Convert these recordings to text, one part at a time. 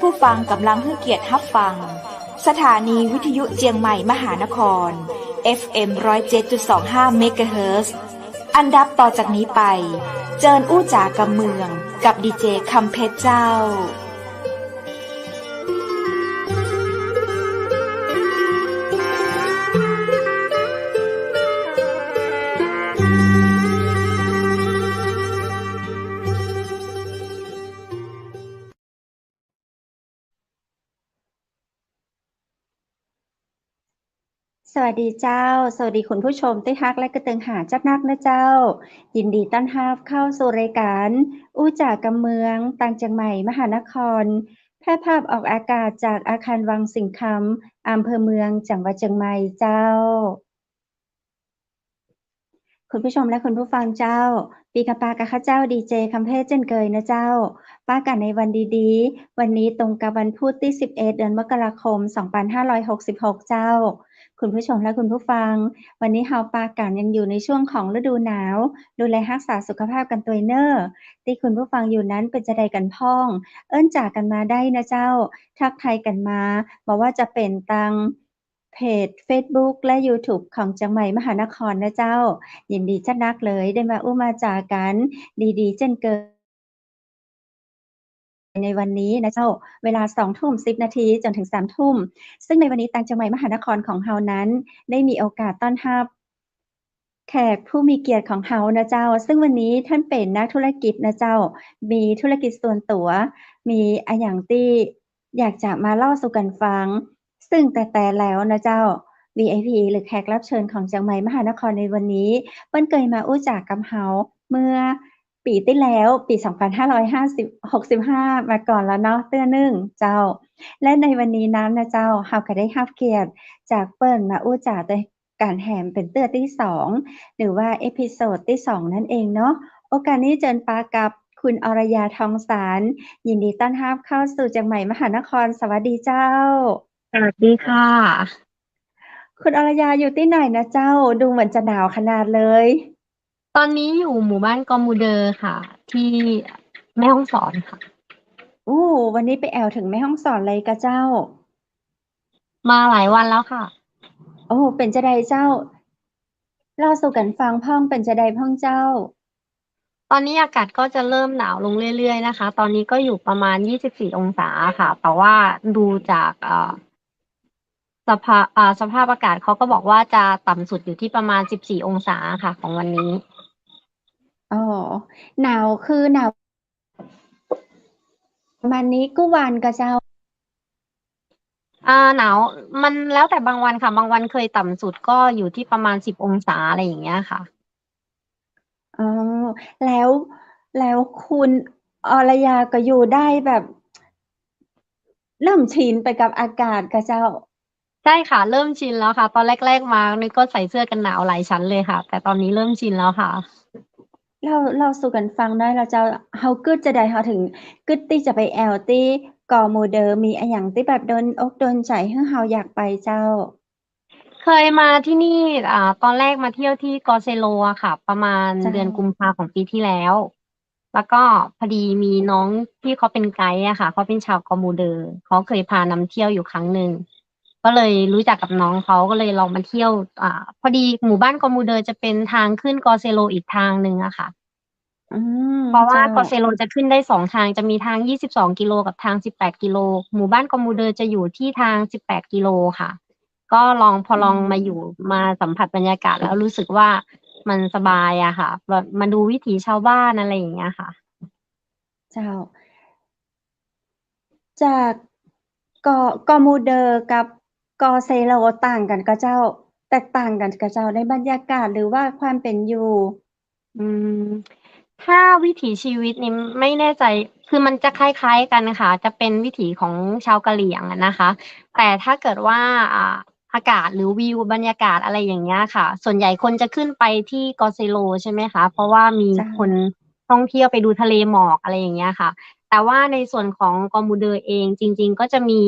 ผู้ฟังกำลังให้เกียรติรับฟังสถานีวิทยุเจียงใหม่มหานคร FM 107.25 เมกะเฮิรตซ์อันดับต่อจากนี้ไปเจิญอู้จ๋ากำเมืองกับดีเจคำเพชรเจ้าสวัสดีเจ้าสวัสดีคุณผู้ชมที่ฮักและกระเตึงหาจับนักนะเจ้ายินดีต้อนรับเข้าสู่รายการอู้จ่ากำเมืองต่างจังใหม่มหานครแพร่ภาพออกอากาศจากอาคารวังสิงห์คำอำเภอเมืองจังหวัดเชียงใหม่เจ้าคุณผู้ชมและคุณผู้ฟังเจ้าปีกับปากะข้าเจ้าดีเจคำเพชรเจนเกยนะเจ้าป้ากันในวันดีๆวันนี้ตรงกับวันพุธที่11เดือนมกราคม2566เจ้าคุณผู้ชมและคุณผู้ฟังวันนี้เฮาปากันยังอยู่ในช่วงของฤดูหนาวดูแลรักษาสุขภาพกันตัวเน้อที่คุณผู้ฟังอยู่นั้นเป็นจะใดกันพ้องเอิ้นจากกันมาได้นะเจ้าทักทายกันมาบอกว่าจะเป็นตังเพจ Facebook และ YouTube ของจังใหม่มหานครนะเจ้ายินดีจัดนักเลยได้มาอู้มาจากันดีๆเช่นเกิในวันนี้นะเจ้าเวลา 20:10 นาทีจนถึง 3 ทุ่มซึ่งในวันนี้ทางจังหวัดมหานครของเฮานั้นได้มีโอกาสต้อนรับแขกผู้มีเกียรติของเฮานะเจ้าซึ่งวันนี้ท่านเป็นนักธุรกิจนะเจ้ามีธุรกิจส่วนตัวมีอะหยังที่อยากจะมาเล่าสู่กันฟังซึ่งแต่แล้วนะเจ้า VIP หรือแขกรับเชิญของจังใหม่มหานครในวันนี้เปิ้นเคยมาอู้จากกับเฮาเมื่อปีที่แล้วปี2565มาก่อนแล้วเนาะเตื้อหนึ่งเจ้าและในวันนี้นั้นนะเจ้าเฮาก็ได้รับเกียรติจากเปิ้นมาอู้จากในการแหมเป็นเตื้อที่2หรือว่าเอพิโซดที่2นั่นเองเนาะโอกาสนี้เจิญปากับคุณอรยาทองสารยินดีต้อนรับเข้าสู่จังใหม่มหานครสวัสดีเจ้าสวัสดีค่ะคุณอรยาอยู่ที่ไหนนะเจ้าดูเหมือนจะหนาวขนาดเลย ตอนนี้อยู่หมู่บ้านกอมูเดอร์ค่ะที่แม่ฮ่องสอนค่ะวันนี้ไปแอวถึงแม่ฮ่องสอนเลยกะเจ้ามาหลายวันแล้วค่ะเป็นจะใดเจ้าเล่าสู่กันฟังพ้องเป็นจะใดพ้องเจ้าตอนนี้อากาศก็จะเริ่มหนาวลงเรื่อยๆนะคะตอนนี้ก็อยู่ประมาณ24องศาค่ะแต่ว่าดูจากสภาพอากาศเขาก็บอกว่าจะต่ำสุดอยู่ที่ประมาณ14องศาค่ะของวันนี้อ๋อหนาวคือหนาวประมาณนี้กุวันกะเจ้าหนาวมันแล้วแต่บางวันค่ะบางวันเคยต่ำสุดก็อยู่ที่ประมาณ10องศาอะไรอย่างเงี้ยค่ะอ๋อแล้วแล้วคุณอรยาก็อยู่ได้แบบเริ่มชินไปกับอากาศกะเจ้าใช่ค่ะเริ่มชินแล้วค่ะตอนแรกๆมานี่ก็ใส่เสื้อกันหนาวหลายชั้นเลยค่ะแต่ตอนนี้เริ่มชินแล้วค่ะเล่าสู่กันฟังหน่อยแล้วเจ้าเฮากึดจะใดเฮาถึงกึดที่จะไปแอวที่เกาะหมู่เดิมมีอะหยังที่แบบโดนอกโดนใจให้เฮาอยากไปเจ้าเคยมาที่นี่ตอนแรกมาเที่ยวที่กอเซโลอะค่ะประมาณเจ้าเดือนกุมภาของปีที่แล้วแล้วก็พอดีมีน้องที่เขาเป็นไกด์อะค่ะเขาเป็นชาวกอมูเดอร์เขาเคยพานำเที่ยวอยู่ครั้งหนึ่งก็เลยรู้จักกับน้องเขาก็เลยลองมาเที่ยวพอดีหมู่บ้านกอมูเดอร์จะเป็นทางขึ้นกอเซโลอีกทางหนึ่งอะค่ะ อืมเพราะว่าเจ้ากอเซโลจะขึ้นได้2ทางจะมีทาง22กิโลกับทาง18กิโลหมู่บ้านกอมูเดอร์จะอยู่ที่ทาง18กิโลค่ะก็พอลองมาอยู่มาสัมผัสบรรยากาศแล้วรู้สึกว่ามันสบายอะค่ะแบบมาดูวิถีชาวบ้านอะไรอย่างเงี้ยค่ะเจ้าจากเกาะหมู่เดอกับเกาะเซโลต่างกันกะเจ้าแตกต่างกันกะเจ้าในบรรยากาศหรือว่าความเป็นอยู่อืมถ้าวิถีชีวิตนี่ไม่แน่ใจคือมันจะคล้ายๆกันค่ะจะเป็นวิถีของชาวกะเหรี่ยงอะนะคะแต่ถ้าเกิดว่าอ่าอากาศหรือวิวบรรยากาศอะไรอย่างเงี้ยค่ะส่วนใหญ่คนจะขึ้นไปที่กอเซโลใช่ไหมคะเพราะว่ามีเจ้าคนท่องเที่ยวไปดูทะเลหมอกอะไรอย่างเงี้ยค่ะแต่ว่าในส่วนของกอมูเดอร์เองจริงๆก็จะมี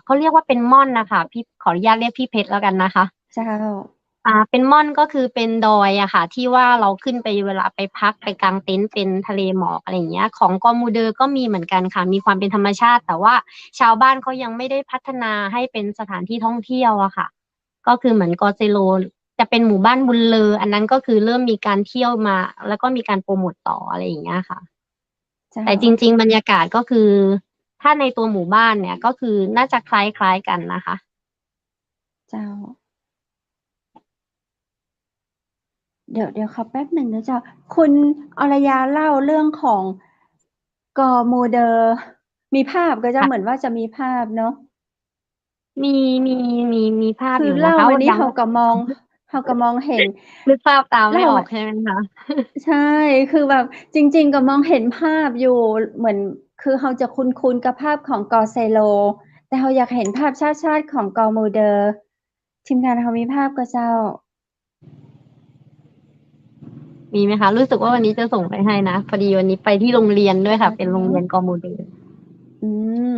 เขาเรียกว่าเป็นม่อนน่ะค่ะพี่ขออนุญาตเรียกพี่เพชรแล้วกันนะคะ เจ้า เป็นม่อนก็คือเป็นดอยอะค่ะที่ว่าเราขึ้นไปเวลาไปพักไปกางเต็นท์เป็นทะเลหมอกอะไรอย่างเงี้ยของกอมูเดอร์ก็มีเหมือนกันค่ะมีความเป็นธรรมชาติแต่ว่าชาวบ้านเขายังไม่ได้พัฒนาให้เป็นสถานที่ท่องเที่ยวอะค่ะก็คือเหมือนกอเซโลจะเป็นหมู่บ้านบุญเลออันนั้นก็คือเริ่มมีการเที่ยวมาแล้วก็มีการโปรโมทต่ออะไรอย่างเงี้ยค่ะเจ้าแต่จริงๆบรรยากาศก็คือถ้าในตัวหมู่บ้านเนี่ยก็คือน่าจะคล้ายๆกันนะคะ เจ้าเดี๋ยวขอแป๊บหนึ่งนะเจ้าคุณอรยาเล่าเรื่องของกอโมเดอร์มีภาพก็จะเหมือนว่าจะมีภาพเนาะมีมีมีภาพคืออยู่นะคะเล่าวันนี้ยังเฮาก็มองเห็นนึกภาพตามไม่เล่าออกใช่ไหมคะ ใช่คือแบบจริงๆก็มองเห็นภาพอยู่เหมือนคือเฮาจะคุ้นๆกับภาพของกอเซโลแต่เฮาอยากเห็นภาพชาติๆของกอโมเดอร์ทีมงานเฮามีภาพก็เจ้า มีไหมคะรู้สึกว่าวันนี้จะส่งไปให้นะพอดีวันนี้ไปที่โรงเรียนด้วยอ๋ค่ะเป็นโรงเรียนอกอมูเดลอืม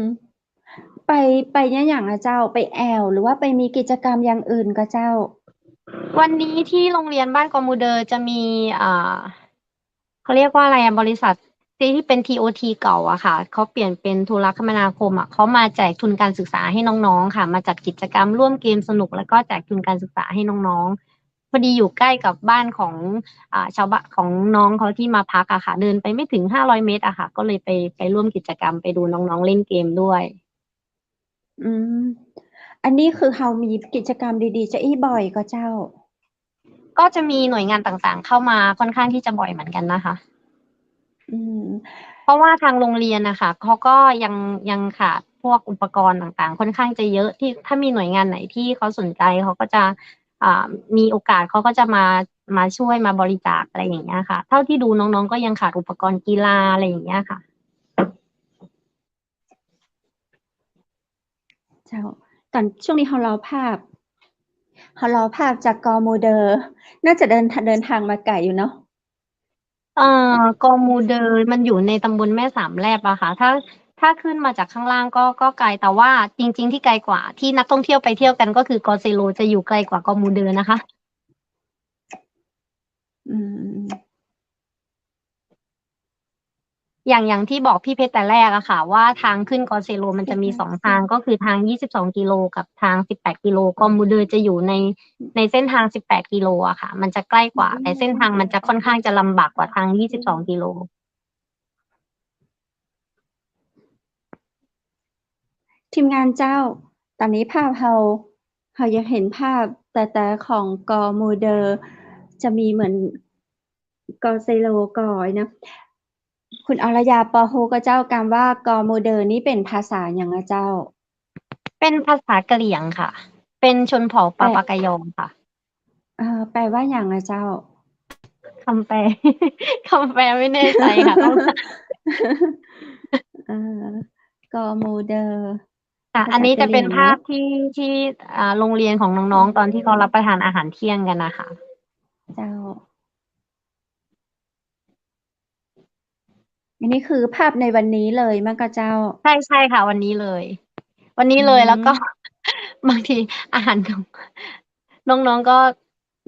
ไปเนี่ยอย่างอะเจ้าไปแอวหรือว่าไปมีกิจกรรมอย่างอื่นก็เจ้าวันนี้ที่โรงเรียนบ้านกอมูเดลจะมีอ่าเขาเรียกว่าอะไรอะบริษัทที่เป็น TOT เก่าอะค่ะเขาเปลี่ยนเป็นโทรคมนาคมอะเขามาแจกทุนการศึกษาให้น้องๆค่ะมาจัดกิจกรรมร่วมเกมสนุกแล้วก็แจกทุนการศึกษาให้น้องๆพอดีอยู่ใกล้กับบ้านของชาวบ้านของน้องเขาที่มาพักอะค่ะเดินไปไม่ถึง500 เมตรอะค่ะก็เลยไปร่วมกิจกรรมไปดูน้องๆเล่นเกมด้วยอืมอันนี้คือเฮามีกิจกรรมดีๆจะอี้บ่อยก็เจ้าก็จะมีหน่วยงานต่างๆเข้ามาค่อนข้างที่จะบ่อยเหมือนกันนะคะ อืมเพราะว่าทางโรงเรียนนะคะเขาก็ยังขาดพวกอุปกรณ์ต่างๆค่อนข้างจะเยอะที่ถ้ามีหน่วยงานไหนที่เขาสนใจเขาก็จะอ่ามีโอกาสเขาก็จะมาช่วยมาบริจาคอะไรอย่างเงี้ยค่ะเท่าที่ดูน้องๆก็ยังขาดอุปกรณ์กีฬาอะไรอย่างเงี้ยค่ะเจ้าตอนช่วงนี้เฮารอภาพจากกอโมเดอร์น่าจะเดินทางมาไกลอยู่เนาะกอมูเดอร์มันอยู่ในตำบลแม่สามแลบอะค่ะถ้าขึ้นมาจากข้างล่างก็ไกลแต่ว่าจริงๆที่ไกลกว่าที่นักท่องเที่ยวไปเที่ยวกันก็คือกอเซโลจะอยู่ไกลกว่ากอมูเดอร์นะคะ อืมอย่างที่บอกพี่เพชรแต่แรกอะค่ะว่าทางขึ้นกอเซโลมันจะมี2 ทางก็คือทาง22 กิโลกับทาง18 กิโลกอมบูเดอร์จะอยู่ในเส้นทาง18 กิโลอะค่ะมันจะใกล้กว่าแต่เส้นทางมันจะค่อนข้างจะลำบากกว่าทาง22 กิโลทีมงานเจ้าตอนนี้ภาพเฮาอยากเห็นภาพแต่ของกอโมเดอร์จะมีเหมือนกอไซโลกอยนะคุณอรยาปอโฮก็เจ้ากามว่ากอโมเดอร์นี่เป็นภาษาอย่างอะเจ้าเป็นภาษากะเหรี่ยงค่ะเป็นชนเผ่าแปลปาปากายองค่ะแปลว่าอย่างอะเจ้า คำแปลคำแปลไม่แน่ใจค่ะต้อง เออกอโมเดอร์ค่ะภาษากะอันนี้จะเป็นเหรี่ยงเนาะภาพที่โรงเรียนของน้องๆตอนที่เขารับประทานอาหารเที่ยงกันนะคะ เจ้าอันนี้คือภาพในวันนี้เลยมั้งคะเจ้าใช่ค่ะวันนี้เลยวันนี้อืเลยแล้วก็ ม บางทีอาหารของน้องๆก็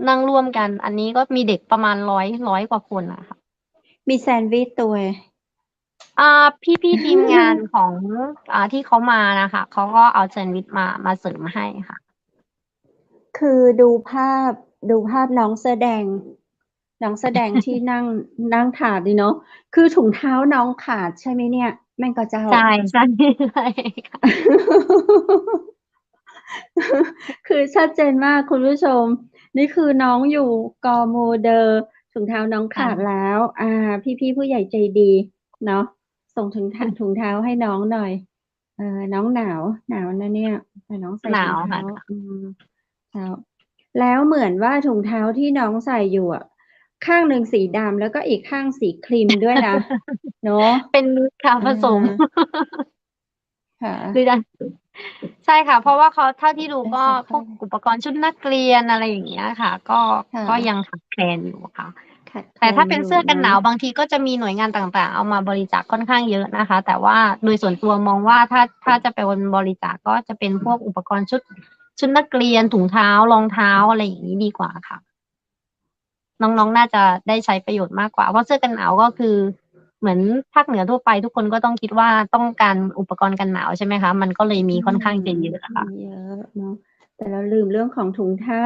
นั่งร่วมกันอันนี้ก็มีเด็กประมาณร้อยกว่าคนอะค่ะมีแซนด์วิชตัว พี่ทีมงานของที่เขามานะคะเขาก็เอาแซนด์วิชมาเสริมให้ค่ะคือดูภาพน้องเสื้อแดงที่นั่งถาดนี่เนาะคือถุงเท้าน้องขาดใช่ไหมเนี่ยแม่งก็เจ้า ใช่ใช่ใช่ค่ะ คือชัดเจนมากคุณผู้ชมนี่คือน้องอยู่กอโมเดอร์ถุงเท้าน้องขาดค่ะแล้วพี่ผู้ใหญ่ใจดีเนาะส่งถุงเท้าให้น้องหน่อยน้องหนาวนะเนี่ยแต่น้องใส่หนาถุงเท้าวค่ะอืมแล้วแล้วเหมือนว่าถุงเท้าที่น้องใส่อยู่อะข้างหนึ่งสีดำแล้วก็อีกข้างสีครีมด้วยนะเนาะเป็นมิตรค่ะเอผสม อค่ะ หรือจะใช่ค่ะเพราะว่าเขาเท่าที่ดูก็ใส่พวกอุปกรณ์ชุดนักเรียนอะไรอย่างเงี้ยค่ะก็ยังค่ะขาดแคลนอยู่ค่ะขาดแคลแต่ถ้านอยู่เป็นเสื้อกันหเนาะนาวบางทีก็จะมีหน่วยงานต่างๆเอามาบริจาคค่อนข้างเยอะนะคะแต่ว่าโดยส่วนตัวมองว่าถ้าจะไปบริจาคก็จะเป็นพวกอุปกรณ์ชุด ชุดนักเรียนถุงเท้ารองเท้าอะไรอย่างนี้ดีกว่าค่ะน้องๆน่าจะได้ใช้ประโยชน์มากกว่าเพราะเสื้อกันหนาวก็คือเหมือนภาคเหนือทั่วไปทุกคนก็ต้องคิดว่าต้องการอุปกรณ์กันหนาวใช่ไหมคะมันก็เลยมีอืค่อนข้างจะมเยอะค่ะ มีเยอะเนาะแต่เราลืมเรื่องของถุงเท้า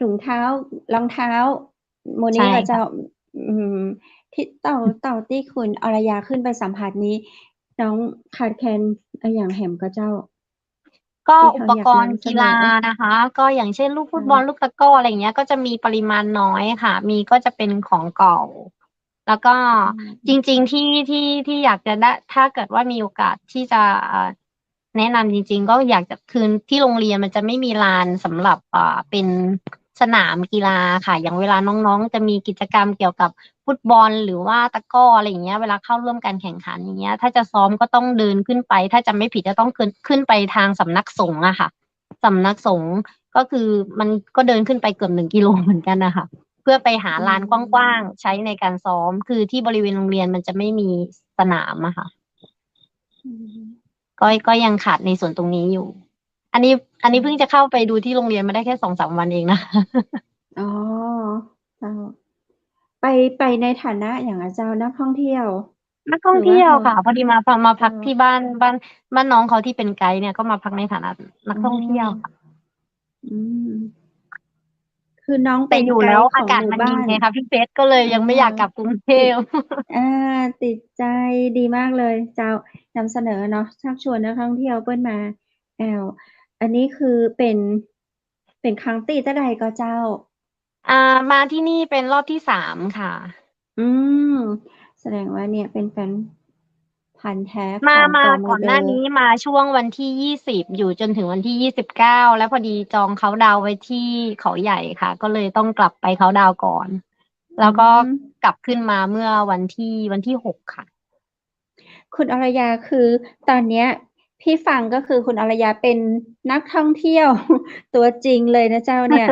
รองเท้าโมใช่นี้ก็จะค่ะอืมที่เต่าที่คุณอรยาขึ้นไปสัมผัสนี้น้องขาดแคลนอย่างแหมก็เจ้าก็ที่เขาอยากอุปกรณ์นำเสกีฬานอนะคะก็อย่างเช่นลูกฟุตบอลลูค่ะกตะกร้ออะไรอย่างเงี้ยก็จะมีปริมาณน้อยค่ะมีก็จะเป็นของเก่าแล้วก็อืจมริงๆที่อยากจะได้ถ้าเกิดว่ามีโอกาสที่จะแนะนำจริงๆก็อยากจะคือที่โรงเรียนมันจะไม่มีลานสำหรับเป็นสนามกีฬาค่ะอย่างเวลาน้องๆจะมีกิจกรรมเกี่ยวกับฟุตบอลหรือว่าตะกร้ออะไรอย่างเงี้ยเวลาเข้าร่วมการแข่งขันอย่างเงี้ยถ้าจะซ้อมก็ต้องเดินขึ้นไปถ้าจำไม่ผิดจะต้องขึ้นไปทางสำนักสงฆ์อะค่ะสำนักสงฆ์ก็คือมันก็เดินขึ้นไปเกือบ1 กิโลเหมือนกันนะคะเพื่อไปหาอืลานกว้างมๆใช้ในการซ้อมคือที่บริเวณโรงเรียนมันจะไม่มีสนามอะค่ะอืมก็ยังขาดในส่วนตรงนี้อยู่อันนี้อันนี้เพิ่งจะค่ะเข้าไปดูที่โรงเรียนมาได้แค่2-3 วันเองนะ อ๋อเจ้าไปไปในฐานะอย่างเจ้านักท่องเที่ยวนักท่องเที่หรือว่าเขายวค่ะพอดีมาพัเจ้ากที่บ้านน้องเขาที่เป็นไกด์เนี่ยก็มาพักในฐานะนักอ๋ท่องเที่ยวอค่ะอืมคือน้องแต่เป็นไกอยู่แล้วด์ของอากาศหมู่บ้านมันดีไงคะพี่เฟสก็เลยอ่ยังไม่อยากกลับากรุงเทติดพ อ่าติดใจดีมากเลยเจ้านำเสนอเนาะชักชวนนักท่องเที่ยวเปิ้นมาแอวอันนี้คือเป็นครั้งที่เท่าใดก็เจ้าอ่ามาที่นี่เป็นรอบที่3ค่ะอืมแสดงว่าเนี่ยเป็นแฟนพันธุ์แท้ขมาองเกาะก่อนหน้าโมเดอร์นี้มาช่วงวันที่20อยู่จนถึงวันที่29แล้วพอดีจองเขาน์ดาวน์ไว้ที่เขาใหญ่ค่ะก็เลยต้องกลับไปเขาน์ดาวน์ก่อนแล้อืวก็ม กลับขึ้นมาเมื่อวันที่6ค่ะ คุณอรยาคือตอนเนี้ยพี่ฟังก็คือคุณอรยาเป็นนักท่องเที่ยวตัวจริงเลยนะเจ้าเนี่ย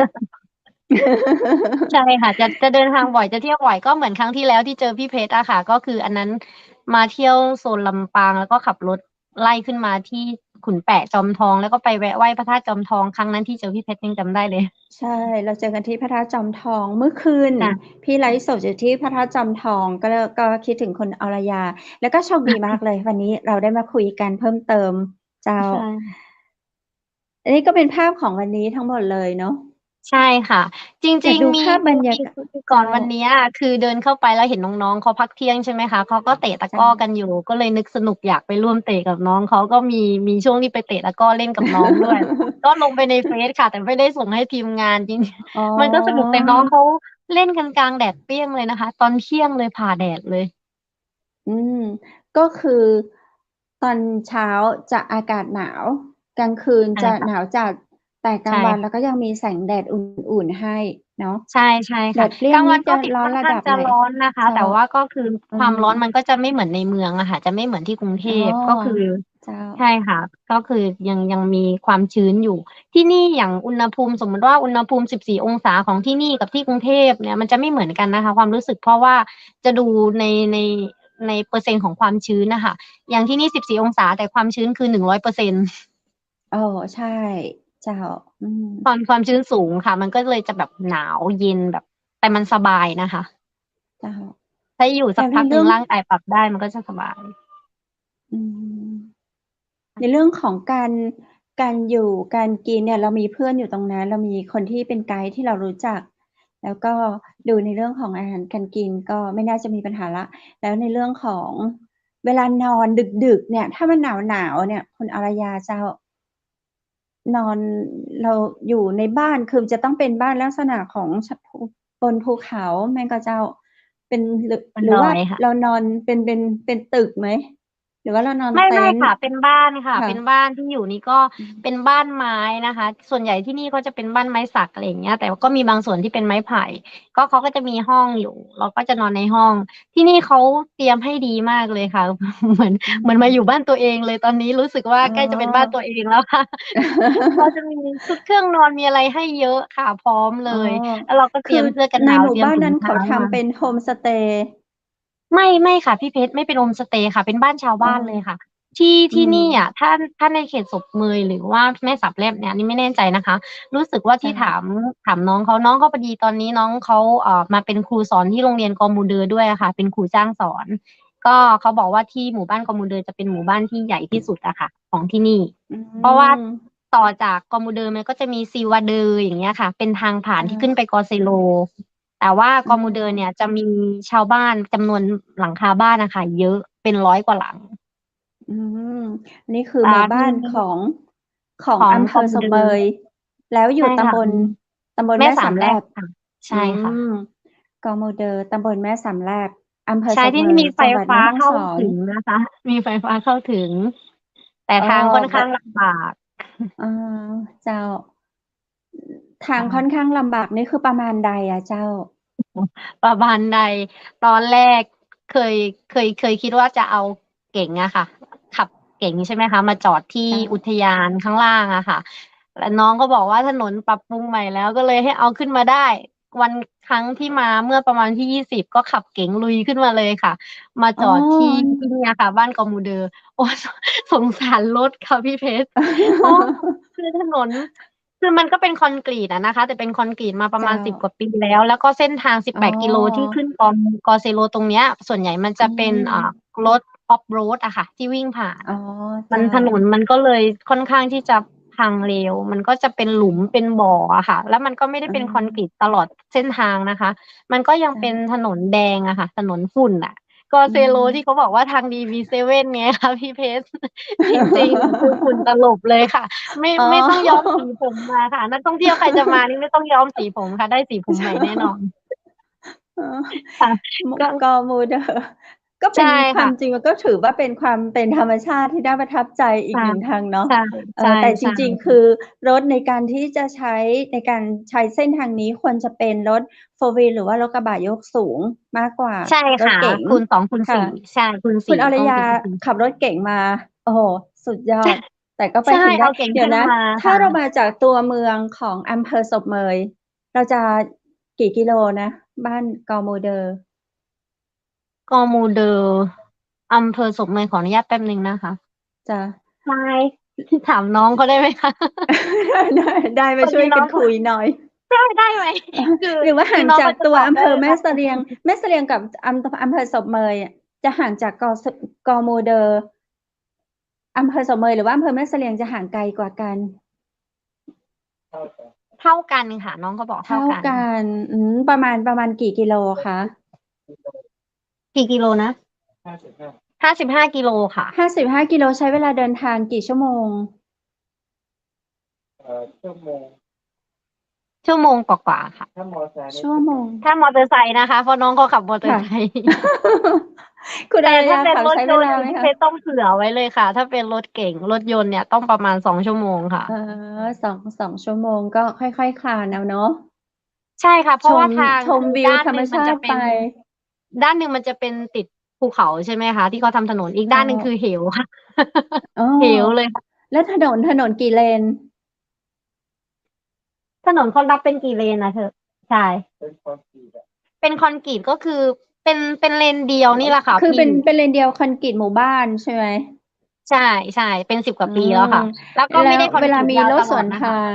ใช่ค่ะจะเดินทางบ่อยจะเที่ยวบ่อยก็เหมือนครั้งที่แล้วที่เจอพี่เพชรอะค่ะก็คืออันนั้นมาเที่ยวโซนลำปางแล้วก็ขับรถไล่ขึ้นมาที่ขุนแปะจอมทองแล้วก็ไปแวะไหว้พระธาตุจอมทองครั้งนั้นที่เจอพี่เพชรยังจำได้เลยใช่เราเจอกันที่พระธาตุจอมทองเมื่อคืนค่ะพี่ไลฟ์สดอยู่ที่พระธาตุจอมทองก็คิดถึงคุณอรยาแล้วก็โชคดีมากเลยวันนี้เราได้มาคุยกันเพิ่มเติมเจ้าใช่ อันนี้ก็เป็นภาพของวันนี้ทั้งหมดเลยเนาะใช่ค่ะจอยากดูริงๆมีภาพบรรมียากาศมีก่อนเจ้าวันเนี้ยคือเดินเข้าไปแล้วเห็นน้องๆเขาพักเที่ยงใช่ไหมคะเขาก็เตะตะกเจ้า ร้อกันอยู่ก็เลยนึกสนุกอยากไปร่วมเตะกับน้องเขาก็มีช่วงที่ไปเตะตะกร้อเล่นกับน้องด้วยก็ลงไปในเฟซค่ะแต่ไม่ได้ส่งให้ทีมงานจริงอ๋อ ๆมันก็สนุกแต่น้องเขาเล่นกันกลางแดดเปรี้ยงเลยนะคะตอนเที่ยงเลยผ่าแดดเลยอืมก็คือตอนเช้าจะอากาศหนาวกลางคืนใช่จะหนาวค่ะจัดแต่กลาใช่งวันแล้วก็ค่ะยังมีแสงแดดอุ่นๆให้เนาะใช่ใช่ค่ะแดดเปรี้กลางวันก็ยงนี่จะร้อนค่อนข้างระดับไหนจะร้อนนะคะเจ้าแต่ว่าก็คืออืความร้อนมันมก็จะไม่เหมือนในเมืองอะค่ะจะไม่เหมือนที่กรุงเทอ๋อพก็คือ เจ้าใช่ค่ะก็คือยังมีความชื้นอยู่ที่นี่อย่างอุณหภูมิสมมติว่าอุณหภูมิ14 องศาของที่นี่กับที่กรุงเทพเนี่ยมันจะไม่เหมือนกันนะคะความรู้สึกเพราะว่าจะดูในในในเปอร์เซ็นต์ของความชื้นนะคะอย่างที่นี่14 องศาแต่ความชื้นคือ100%โอ้ใช่เจ้าอืมความชื้นสูงค่ะมันก็เลยจะแบบหนาวเย็นแบบแต่มันสบายนะคะเจ้าถ้าอยู่สักพักหนึ่งแล้วในเรื่องร่างกายปรับได้มันก็จะสบายอืม ในเรื่องของการอยู่การกินเนี่ยเรามีเพื่อนอยู่ตรงนั้นเรามีคนที่เป็นไกด์ที่เรารู้จักแล้วก็ดูในเรื่องของอาหารการกินก็ไม่น่าจะมีปัญหาแล้วแล้วในเรื่องของเวลานอนดึกๆเนี่ยถ้ามันหนาวๆเนี่ยคุณอารยาจะนอนเราอยู่ในบ้านคือจะต้องเป็นบ้านลักษณะของบนภูเขาแม่นก็เจ้าเป็นหรือว่าบนดอยค่ะ เรานอนเป็นตึกไหมหรือว่าเรานอนไม่เต็นท์ค่ะเป็นบ้านค่ะค่ะเป็นบ้านที่อยู่นี่ก็อืม เป็นบ้านไม้นะคะส่วนใหญ่ที่นี่ก็จะเป็นบ้านไม้สักอะไรอย่างเงี้ยแต่ก็มีบางส่วนที่เป็นไม้ไผ่ก็เขาก็จะมีห้องอยู่เราก็จะนอนในห้องที่นี่เขาเตรียมให้ดีมากเลยค่ะเหมือนอืเหมือนมาอยู่มบ้านตัวเองเลยตอนนี้รู้สึกว่าอ๋ใกล้จะเป็นบ้านตัวอ เองแล้วค่ะเราจะมีชุดเครื่องนอนมีอะไรให้เยอะค่ะพร้อมเลอ๋อยแล้วเราก็เตรีคือยมเสื้อกันหในนาวเตรียมหมู่บ้านถุงเท้านั้นเขามาทำเป็นโฮมสเตย์ไม่ค่ะพี่เพชรไม่เป็นโฮมสเตย์ค่ะเป็นบ้านชาวอ๋อบ้านเลยค่ะ ที่อืที่มนี่อ่ะถ้าในเขตศพเมยหรือว่าแม่สาบแลบเนี่ยอันนี่ไม่แน่ใจนะคะ รู้สึกว่าที่จ้ะถามน้องเขาพอดีตอนนี้น้องเขามาเป็นครูสอนที่โรงเรียนกอมูเดอร์ด้วยอะค่ะเป็นครูจ้างสอนก็เขาบอกว่าที่หมู่บ้านกอมูเดอร์จะเป็นหมู่บ้านที่ใหญ่ที่สุดอะค่ะของที่นี่อืเพราะว่ามต่อจากกอมูเดอร์มันก็จะมีซีวาเดอร์อย่างเงี้ยค่ะเป็นทางผ่านที่ขึ้นไปอ่ากอเซโลแต่ว่ากอือมูเดอร์เนี่ยมจะมีชาวบ้านจำนวนหลังคาบ้านนะคะเยอะเป็น100 กว่าหลังอืมนี่คือหมู่บ้ามีนของของอำเภอกอมูเดอร์ศพเมยแล้วอยู่ใช่ค่ะตำบลแม่แม่สามแลบสามแลบค่ะอืใช่ค่ะ มกโมเดอร์ตำบลแม่สามแลบอำเภอใช่ศพเมยที่นี่มีไฟจังหวัดแม่ฟ้าเข้าฮ่องสอนถึงนะคะมีไฟฟ้าเข้าถึงแต่เออทางค่อนข้างแบบลำบาก เออเจ้าทางค่อนข้างลำบากนี่คือประมาณใดอะเจ้าประมาณใดตอนแรกเคยเคยคิดว่าจะเอาเก๋งอะค่ะขับเก๋งใช่ไหมคะมาจอดที่เจ้าอุทยานข้างล่างอะค่ะแล้วน้องก็บอกว่าถนนปรับปรุงใหม่แล้วก็เลยให้เอาขึ้นมาได้วันครั้งที่มาเมื่อประมาณที่20ก็ขับเก๋งลุยขึ้นมาเลยค่ะมาอ๋จอดอ ที่เนี่ยค่ะบ้านกอมูเดอร์โอ้สงสารรถค่ะพี่เพชรเพราะคือถนน คือมันก็เป็นคอนกรีตอะนะคะแต่เป็นคอนกรีตมาประมาณเจ้า10 กว่าปีแล้วก็เส้นทางสิบอ๋แปดกิโลที่อขึ้นกอเซโลตรงเนี้ยส่วนใหญ่มันอืจะเป็นมรถออฟโรดอะค่ะที่วิ่งผ่านอ๋อมันเจ้าถนนมันก็เลยค่อนข้างที่จะพังเร็วมันก็จะเป็นหลุมเป็นบ่ออะค่ะแล้วมันก็ไม่ได้อืเป็นคอนกรีตมตลอดเส้นทางนะคะมันก็ยังเป็นเจ้าถนนแดงอะค่ะถนนฝุ่นอะกออืเซโลที่เขาม บอกว่าทางดีวีเซเว่นไงคะพี่เพชรจริงๆคือฝุ่นตลบเลยค่ะ ไม่อ๋อ ไม่ต้องย้อมสีผมมาค่ะนักท่องเที่ยวใครจะมานี่ไม่ต้องย้อมสีผมค่ะได้สีผมใหม่แน่นอนเออค่ะก็กอมูเดอร์ก็เป็ใช่นควาค่ะมจริงมันก็ถือว่าเป็นความเป็นธรรมชาติที่น่าประทับใจอีกค่ะหนึ่งทางเนาะใช่ใช่แต่จใช่ริงๆคือรถในการที่จะใช้ในการใช้เส้นทางนี้ควรจะเป็นรถ 4 wheel หรือว่ารถกระบะยกสูงมากกว่าใช่ค่ะรถเก๋งคูณ 2คูณค่ะ4ใช่คูณคุณ4ต้องอรยาเป็นคูณขับรถเก๋งมาโอ้โฮสุดยอใช่ดแต่ก็ไปใช่ถึงได้เอาเก่งเดี๋ยวนะขึ้นมาถ้าค่ะเรามาจากตัวเมืองของอำเภอศพเมยเราจะกี่กิโลนะบ้านกอมูเดอร์ กอมูเดอร์อำเภอศพเมยขออนุญาตแป๊บหนึ่งนะคะจ้ะ ใช่ถามน้องเขาได้ไหมคะ ได้พมาช่วยกันอดีน้องเขาคุยหน่อย ได้ไหมคือหรือว่าห่างน้องเขาจะจากตัวอำเภอแม่ตอบได้เลยค่ะ เสลียงกับอำเภอศพเมยอะจะห่างจากกอมูเดอร์อำเภอศพเมยหรือว่าอำเภอแม่เสลียงจะห่างไกลกว่ากันเท่ากันค่ะน้องเขาบอกเท่าเท่ากันกันประมาณกี่กิโลคะกี่กิโลนะ55 กิโลค่ะ55กิโลใช้เวลาเดินทางกี่ชั่วโมงชั่วโมงกว่าๆค่ะชั่วโมงถ้ามอเตอร์ไซค์นะคะเพราะน้องเขาขับมอเตอร์ค่ะ ไซค์ คุณอารแต่ถ้าเป็นยาขับใช้รถยนต์เวลาไหมคะนี่พี่เพชรต้องเผื่อไว้เลยค่ะถ้าเป็นรถเก๋งรถยนต์เนี่ยต้องประมาณ2 ชั่วโมงค่ะ2ชั่วโมงก็ค่อยๆคลานเอาเนาะ ใช่ค่ะเพราะว่าชมทางชมคือวิวธรรมชาติไปด้านหนึ่งมันจะเป็นติดภูเขาใช่ไหมคะที่เขาทำถนนอีกด้านเจ้าหนึ่งคือเหวค่ะ อ้อ เหวเลยค่ะแล้วถนนกี่เลนถนนเขารับเป็นกี่เลนนะเธอใช่เป็นคอนกรีตก็คือเป็นเลนเดียวนี่แหละค่ะคือพี่เป็นเลนเดียวคอนกรีตหมู่บ้านใช่ไหมใช่ใช่เป็น10 กว่าอืปีแล้วมค่ะแล้วก็แล้วไม่ได้คอนเวลากรีตยาวมีรถสตลอดนะคะวนทาง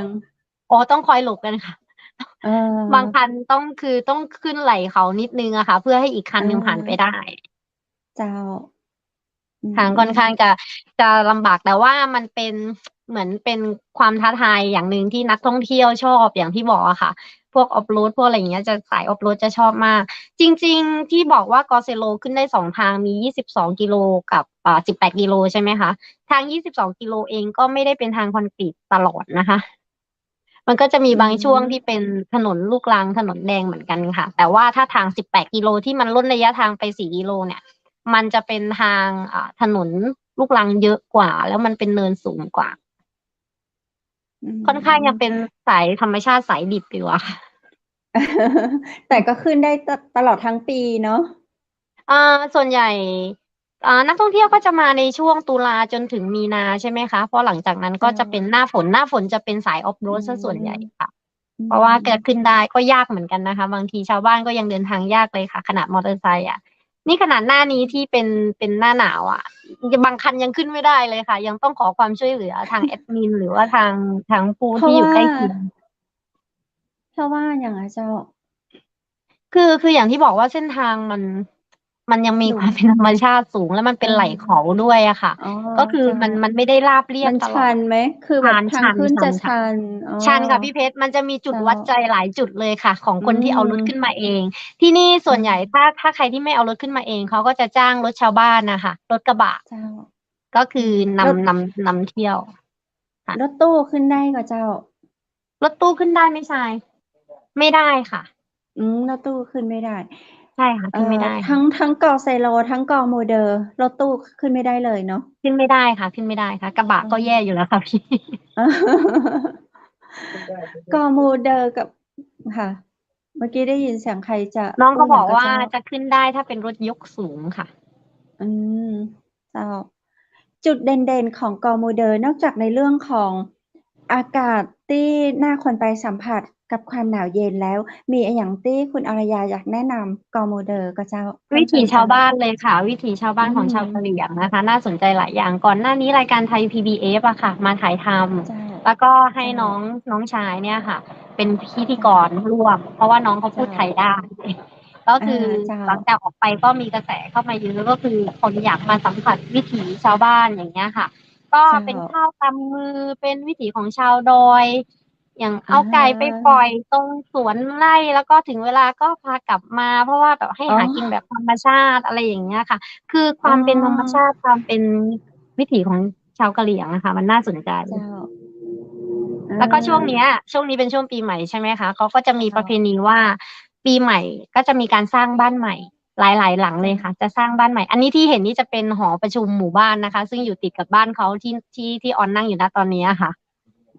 อ๋อต้องคอยหลบกันค่ะ เอ บางอคันต้องขึ้นไหล่เขานิดนึงอะค่ะเพื่อให้อีกคัเอนหนึ่งผ่านไปได้อเจ้าอืทางค่อนข้างมจะลำบากแต่ว่ามันเป็นเหมือนเป็นความท้าทายอย่างหนึ่งที่นักท่องเที่ยวชอบอย่างที่บอกอะค่ะพวกออฟโรดพวกอะไรอย่างเงี้ยจะสายออฟโรดจะชอบมากจริงๆที่บอกว่ากอเซโลขึ้นได้2 ทางมี22 กิโลกับ18 กิโลใช่ไหมคะทาง22 กิโลเองก็ไม่ได้เป็นทางคอนกรีตตลอดนะคะ มันก็จะมีอืบางช่วงที่มเป็นถนนลูกรังถนนแดงเหมือนกันค่ะแต่ว่าถ้าทาง18 กิโลที่มันลดระยะทางไป4 กิโลเนี่ยมันจะเป็นทางถนนลูกรังเยอะกว่าแล้วมันเป็นเนินสูงกว่าอืค่อนข้างยังเป็นม สายธรรมชาติสายดิบอยู่อะค่ะ แต่ก็ขึ้นได้ตลอดทั้งปีเนาะส่วนใหญ่นักท่องเที่ยวก็จะมาในช่วงตุลาจนถึงมีนาใช่ไหมคะเพราะหลังจากนั้นก็เจ้าจะเป็นหน้าฝนจะเป็นสายออฟโรอืดซะส่วนใหญ่มค่ะอืเพราะว่าจะมขึ้นได้ก็ยากเหมือนกันนะคะบางทีชาวบ้านก็ยังเดินทางยากเลยค่ะขนาดมอเตอร์ไซค์อ่ะ นี่ขนาดหน้านี้ที่เป็นหน้าหนาวอ่ะบางคันยังขึ้นไม่ได้เลยค่ะยังต้องขอความช่วยเหลือทางแอดมินหรือว่าทางผู้เพราะว่าที่อยู่ใกล้เคียง อย่างไรเจ้าคืออย่างที่บอกว่าเส้นทางมันยังมีหลุมความเป็นธรรมชาติสูงแล้วมันเอเป็นไหล่เขาอด้วยอะค่ะอ๋อก็คือเจ้ามันไม่ได้ราบเรียมันบตลอดชันไหมคือแบบชันชันทางขึ้นชันค่ะจะชันอ๋อชันค่ะพี่เพชรมันจะมีจุดเจ้าวัดใจหลายจุดเลยค่ะของอืคนที่เอารถขึ้นมมาเองที่นี่ส่วนใหญ่เจ้าถ้าใครที่ไม่เอารถขึ้นมาเองเขาก็จะจ้างรถชาวบ้านนะคะรถกระบะเจ้าก็คืออืมรถนำเที่ยวค่ะรถตู้ขึ้นได้ก็เจ้ารถตู้ขึ้นได้ไหมชายไม่ได้ค่ะรถตู้ขึ้นไม่ได้ใช่ค่ะขึ้นไม่ได้ค่ะทั้งกอไซโลทั้งกอโมเดอร์รถตู้ขึ้นไม่ได้เลยเนาะขึ้นไม่ได้ค่ะขึ้นไม่ได้ค่ะกระบะอ๋อ ก็แย่อยู่แล้วค่ะพี่ กอโมเดอร์กับค่ะเมื่อกี้ได้ยินเสียงใครจะน้องพูดเขาบอกว่าอย่างกับเจ้าจะขึ้นได้ถ้าเป็นรถยกสูงค่ะอืมเจ้าจุดเด่นๆของกอโมเดอร์นอกจากในเรื่องของอากาศที่น่าคนไปสัมผัสกับความหนาวเย็นแล้วมีอะไรอย่างที่คุณอารยาอยากแนะนำกอโมเดอร์ก็เจ้าเพิ่วิมเติมเจ้าถีชาวบ้านเลยค่ะวิถีชาวบ้านอืของชาวกะเหมรี่ยงนะคะน่าสนใจหลายอย่างก่อนหน้านี้รายการไทย PBS อะค่ะมาถ่ายทเจ้าำแล้วก็ให้เจ้าน้องชายเนี่ยค่ะเป็นพิธีกเจ้ารร่วมเพราะว่าน้องเขาพูดเจ้าไทยได้ก็อ่าคือเจ้าหลังจากออกไปก็มีกระแสเข้ามาเยอะก็คือคนอยากมาสัมผัสวิถีชาวบ้านอย่างเงี้ยค่ะก็เจ้าเป็นข้าวตำมือเป็นวิถีของชาวดอย อย่างอ่เอาไก่ไปปล่าอยตรงสวนไร่แล้วก็ถึงเวลาก็พากลับมาเพราะว่าแบบให้อ๋อหากินแบบธรรมชาติอะไรอย่างเงี้ยค่ะคือคอ๋วามเป็นธรรมชาอติความเป็นวิถีของชาวกะเหรี่ยงอะค่ะมันน่าสนใจเจ้าเแล้วก็ช่วงออนี้เป็นช่วงปีใหม่ใช่ไหมคะเขาก็จะมีประเพเจ้าณีว่าปีใหม่ก็จะมีการสร้างบ้านใหม่หลายๆหลังเลยค่ะเจ้าจะสร้างบ้านใหม่อันนี้ที่เห็นนี่จะเป็นหอประชุมหมู่บ้านนะคะซึ่งอยู่ติดกับบ้านเขาที่ออนนั่งอยู่ณตอนนี้ค่ะ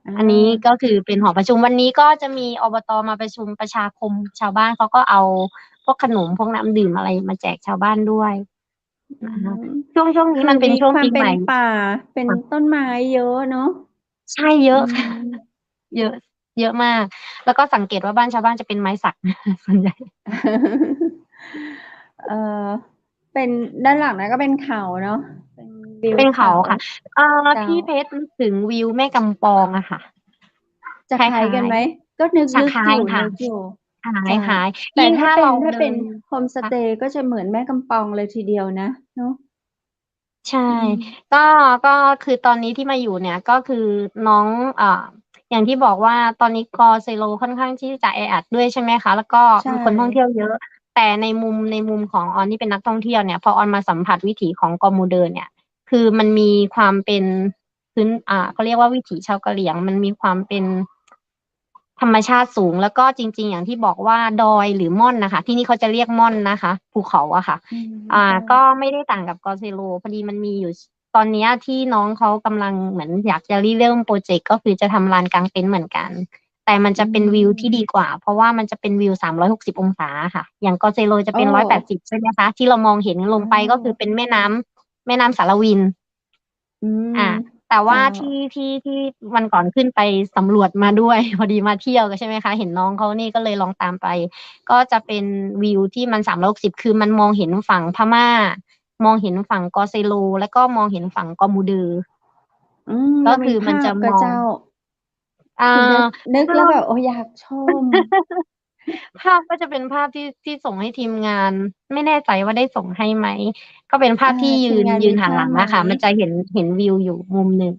อ่อันนี้ก็าคือเป็นหอประชุมวันนี้ก็จะมีอบตมาประชุมประชาคมชาวบ้านเขาก็เอาพวกขนมพวกน้ำดื่มอะไรมาแจกชาวบ้านด้วยอืนะคะมช่วงนี้คือมันเป็นช่วงมีความเป็นปีใหม่ป่าเป็นค่ะต้นไม้เยอะเนาะใช่เยอือะค่ะ ม เยอะเยอะมากแล้วก็สังเกตว่าบ้านชาวบ้านจะเป็นไม้สักส่วนใหญ่ เอ่อเป็นด้านหลังนะก็เป็นเขาเนาะเป็นวิวเป็นเขาเขาค่ะเจ้าพี่เพชรนึกถึงวิวแม่กำปองอะค่ะจะคล้ายคล้ายกันไหมก็นึกๆคล้ายค่ะนึกอยู่คล้ายเจ้าคล้ายแต่ยิ่งถ้าเราเดิถ้าเป็นน โฮมสเตย์ก็จะเหมือนแม่กำปองเลยทีเดียวนะเนาะใช่อืมก็ก็คือตอนนี้ที่มาอยู่เนี่ยก็คือน้องอย่างที่บอกว่าตอนนี้กอเซโลค่อนข้างที่จะแออัดด้วยใช่ไหมคะแล้วก็ใช่มีคนท่องเที่ยวเยอะแต่ในมุมของออนที่เป็นนักท่องเที่ยวเนี่ยพอออนมาสัมผัสวิถีของกอมูเดิร์นเนี่ยคือมันมีความเป็นพื้นเขาเรียกว่าวิถีชาวกะเหรี่ยงมันมีความเป็นธรรมชาติสูงแล้วก็จริงๆอย่างที่บอกว่าดอยหรือม่อนนะคะที่นี่เขาจะเรียกม่อนนะคะภูเขาอะค่ะ อืมอ่าเจ้าก็ไม่ได้ต่างกับกอเซโลพอดีมันมีอยู่ตอนเนี้ยที่น้องเขากำลังเหมือนอยากจะริเริ่มโปรเจกต์ก็คือจะทำลานกลางเต็นท์เหมือนกันแต่มันอืจะเป็นวิวที่ดีมกว่าเพราะว่ามันจะเป็นวิว360องศาค่ะอย่างกอเซโลจะโอ้เป็น180ใช่ไหมคะที่เรามองเห็นลโอ้งไปก็คือเป็นแม่น้ำสารวินอืมอ่าแต่เจ้าว่าที่วันก่อนขึ้นไปสำรวจมาด้วยพอดีมาเที่ยวกันใช่ไหมคะเห็นน้องเขานี่ก็เลยลองตามไปก็จะเป็นวิวที่มัน360คือมันมองเห็นฝั่งพม่ามองเห็นฝั่งกอเซโลแล้วก็มองเห็นฝั่งกอมูดือก็เรามีคือมันภาจะมองพกับเจ้าอ่าคือนึกภาพ แล้วแบบโอ้อยากชม ภาพก็จะเป็นภาพที่ส่งให้ทีมงานไม่แน่ใจว่าได้ส่งให้ไหมก็เป็นภาอ่าพที่ยืนทีมงานยืนหันหลังมีภาพไหมนะคะมันจะเห็นวิวอยู่มุมหนึ่ง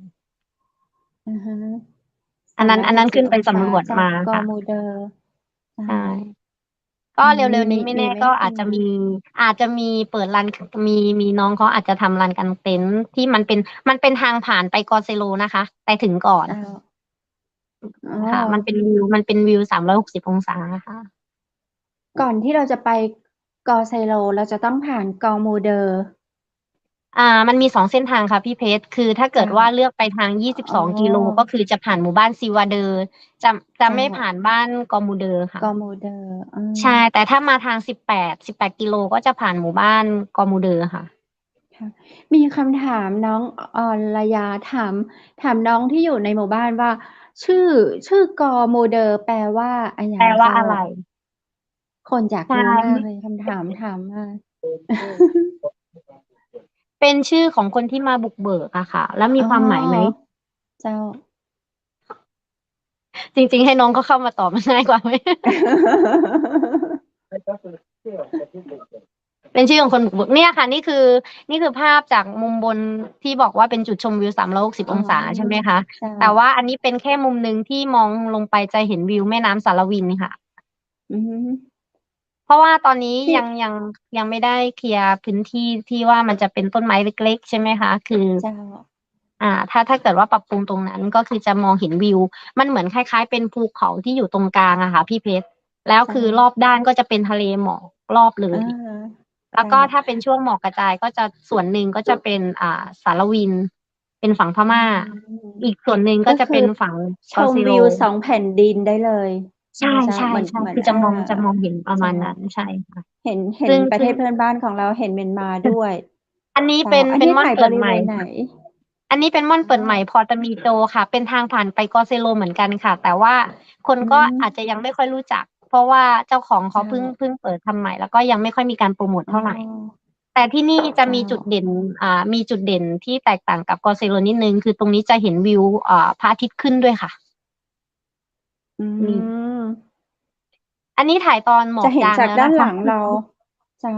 อือฮะอันนั้นอันนั้น360ขึ้นไปองศาสำรวจจากมากอค่ะมูเดอร์ใช่ใช่ ก็เร็วๆนี้ไม่แน่ก็มีวิธีอาจจะมีเปิดร้านมีน้องเขาอาจจะทำร้านกางเต็นท์ที่มันเป็นทางผ่านไปกอเซโลนะคะแต่ถึงก่อนอ้าวอ๋อค่ะมันเป็นวิว360 องศาค่ะก่อนที่เราจะไปกอไซโลเราจะต้องผ่านกอมูเดอร์มันมี2 เส้นทางค่ะพี่เพชรคือถ้าเกิดเจ้าว่าเลือกไปทางอ๋อ22 กิโลก็คือจะผ่านหมู่บ้านซีวาเดอร์จะเจ้าไม่ผ่านบ้านกอมูเดอร์ค่ะกอมูเดอร์ใช่แต่ถ้ามาทาง18 กิโลก็จะผ่านหมู่บ้านกอมูเดอร์ค่ะค่ะมีคำถามน้องอรยาถามน้องที่อยู่ในหมู่บ้านว่าชื่อกอมูเดอร์แปลว่าอะไรอแปลย่างเจ้าว่าอะไรคนอยากใช่ รู้มากเลยคำถามถามมา เป็นชื่อของคนที่มาบุกเบิกอะค่ะ แล้วมีอ๋ความหมายไหม อเจ้า จริงๆให้น้องก็เข้ามาตอบมันง่ายกว่าไหม เป็นชื่อของคนบุกเบิกเนี่ยค่ะนี่คือภาพจากมุมบนที่บอกว่าเป็นจุดชมวิว360อ๋องศาใช่ไหมอคะเจ้าแต่ว่าอันนี้เป็นแค่มุมหนึ่งที่มองลงไปจะเห็นวิวแม่น้ำสารวินค่ะอืมเพราะว่าตอนนี้ที่ยังไม่ได้เคลียร์พื้นที่ที่ว่ามันจะเป็นต้นไม้เล็กๆใช่ไหมคะคือเจ้าถ้าเกิดว่าปรับปรุงตรงนั้นก็คือจะมองเห็นวิวมันเหมือนคล้ายๆเป็นภูเขาที่อยู่ตรงกลางอะค่ะพี่เพชรแล้วเจ้าคือรอบด้านก็จะเป็นทะเลหมอกรอบเลอ่าย แล้วเจ้าก็ถ้าเป็นช่วงหมอกกระจายก็จะส่วนหนึ่งก็จะเป็นสารวินเป็นฝั่งพอืม่ามอีกส่วนหนึ่งก็จะก็คือเป็นฝั่งชกอซิโลมวิวสองแผ่นดินได้เลยใช่ใช่ไหมเจ้าใช่เหมือนใช่คือจะมองเห็นประมาเจ้าณนั้นใช่ค่ะเห็นซึ่งซึ่งประเทศเพื่อนบ้านของเราเห็นเมียนมาด้วยอันนี้เจ้าเป็นเป็นม่อนอันนี้ถ่ายบเปิดใหม่ริเวณไหนอันนี้เป็นม่อนอ๋อเปิดใหม่พอตามีโจค่ะเป็นทางผ่านไปกอเซโลเหมือนกันค่ะแต่ว่าคนอืก็มอาจจะยังไม่ค่อยรู้จักเพราะว่าเจ้าของเขาเจ้าเพิ่งเปิดทำใหม่แล้วก็ยังไม่ค่อยมีการโปรโมทอ๋เท่าไหร่ อแต่ที่นี่จะเจ้ามีจุดเด่นมีจุดเด่นที่แตกต่างกับกอเซโลนิดนึงคือตรงนี้จะเห็นวิวพระอาทิตย์ขึ้นด้วยค่ะอืนี่มอันนี้ถ่ายตอนหมอกจะเห็นจางจากด้านแล้วนะคะ หลังเราเจ้า